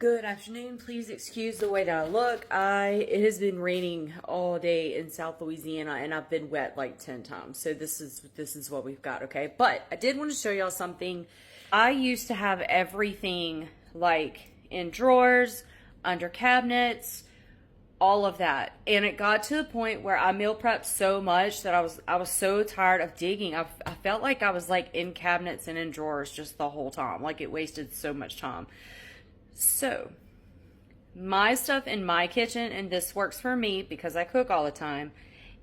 Good afternoon. Please excuse the way that I look. It has been raining all day in South Louisiana and I've been wet like 10 times. So this is what we've got, okay? But I did want to show y'all something. I used to have everything like in drawers, under cabinets, all of that. And it got to the point where I meal prepped so much that I was so tired of digging. I felt like I was like in cabinets and in drawers just the whole time. Like it wasted so much time. So, my stuff in my kitchen, and this works for me because I cook all the time,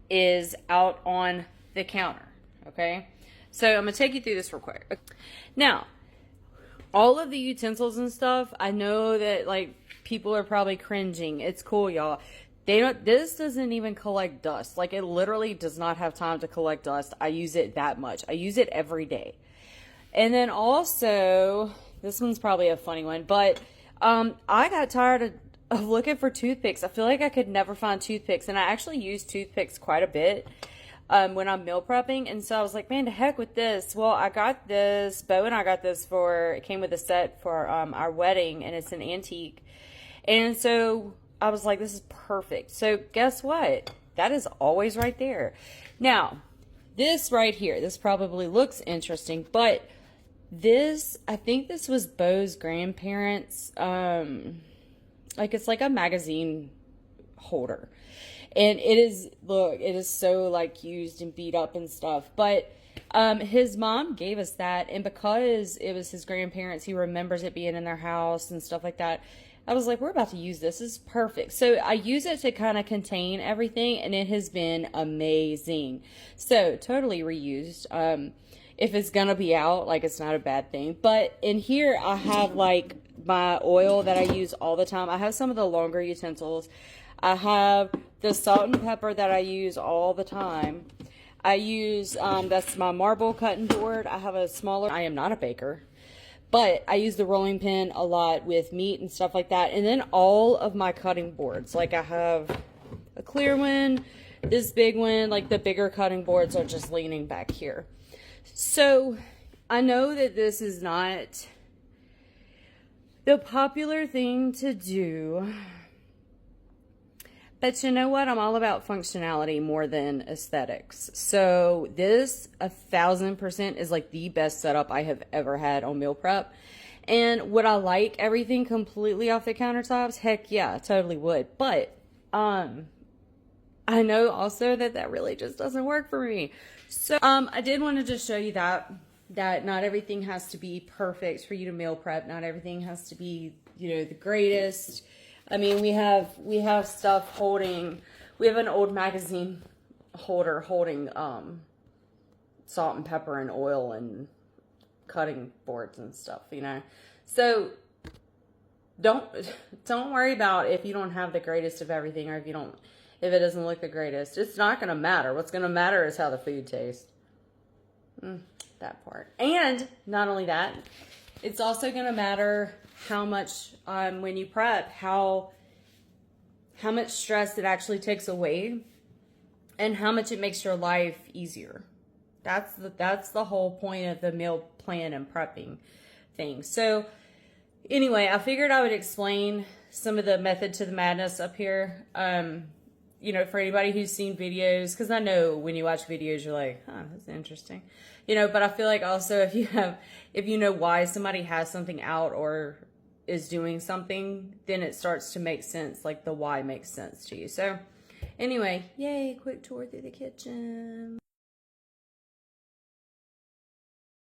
is out on the counter, okay? So, I'm going to take you through this real quick. Now, all of the utensils and stuff, I know that, like, people are probably cringing. It's cool, y'all. This doesn't even collect dust. Like, it literally does not have time to collect dust. I use it that much. I use it every day. And then also, this one's probably a funny one, but I got tired of looking for toothpicks. I feel like I could never find toothpicks, and I actually use toothpicks quite a bit when I'm meal prepping. And so I was like, man, to heck with this. Well, I got this. Bo and I got this it came with a set for our wedding, and it's an antique. And so I was like, this is perfect. So guess what? That is always right there. Now, this right here, this probably looks interesting, but I think this was Bo's grandparents. Like it's like a magazine holder. And it is so like used and beat up and stuff. But his mom gave us that, and because it was his grandparents, he remembers it being in their house and stuff like that. I was like, we're about to use this. This is perfect. So I use it to kind of contain everything, and it has been amazing. So totally reused. If it's gonna be out, like it's not a bad thing. But in here I have like my oil that I use all the time. I have some of the longer utensils. I have the salt and pepper that I use all the time. I use, that's my marble cutting board. I have a smaller, I am not a baker, but I use the rolling pin a lot with meat and stuff like that. And then all of my cutting boards, like I have a clear one, this big one, like the bigger cutting boards are just leaning back here. So, I know that this is not the popular thing to do, but you know what? I'm all about functionality more than aesthetics. So, this 1000% is like the best setup I have ever had on meal prep. And would I like everything completely off the countertops? Heck yeah, I totally would. But, I know also that really just doesn't work for me. So, I did want to just show you that not everything has to be perfect for you to meal prep. Not everything has to be, you know, the greatest. I mean, we have stuff holding, we have an old magazine holder holding, salt and pepper and oil and cutting boards and stuff, you know. So, don't worry about if you don't have the greatest of everything, or if it doesn't look the greatest. It's not going to matter. What's going to matter is how the food tastes. That part. And not only that, it's also going to matter how much, when you prep, how much stress it actually takes away and how much it makes your life easier. That's the whole point of the meal plan and prepping thing. So anyway, I figured I would explain some of the method to the madness up here. You know, for anybody who's seen videos, because I know when you watch videos, you're like, huh, that's interesting. You know, but I feel like also if you know why somebody has something out or is doing something, then it starts to make sense, like the why makes sense to you. So anyway, yay, quick tour through the kitchen.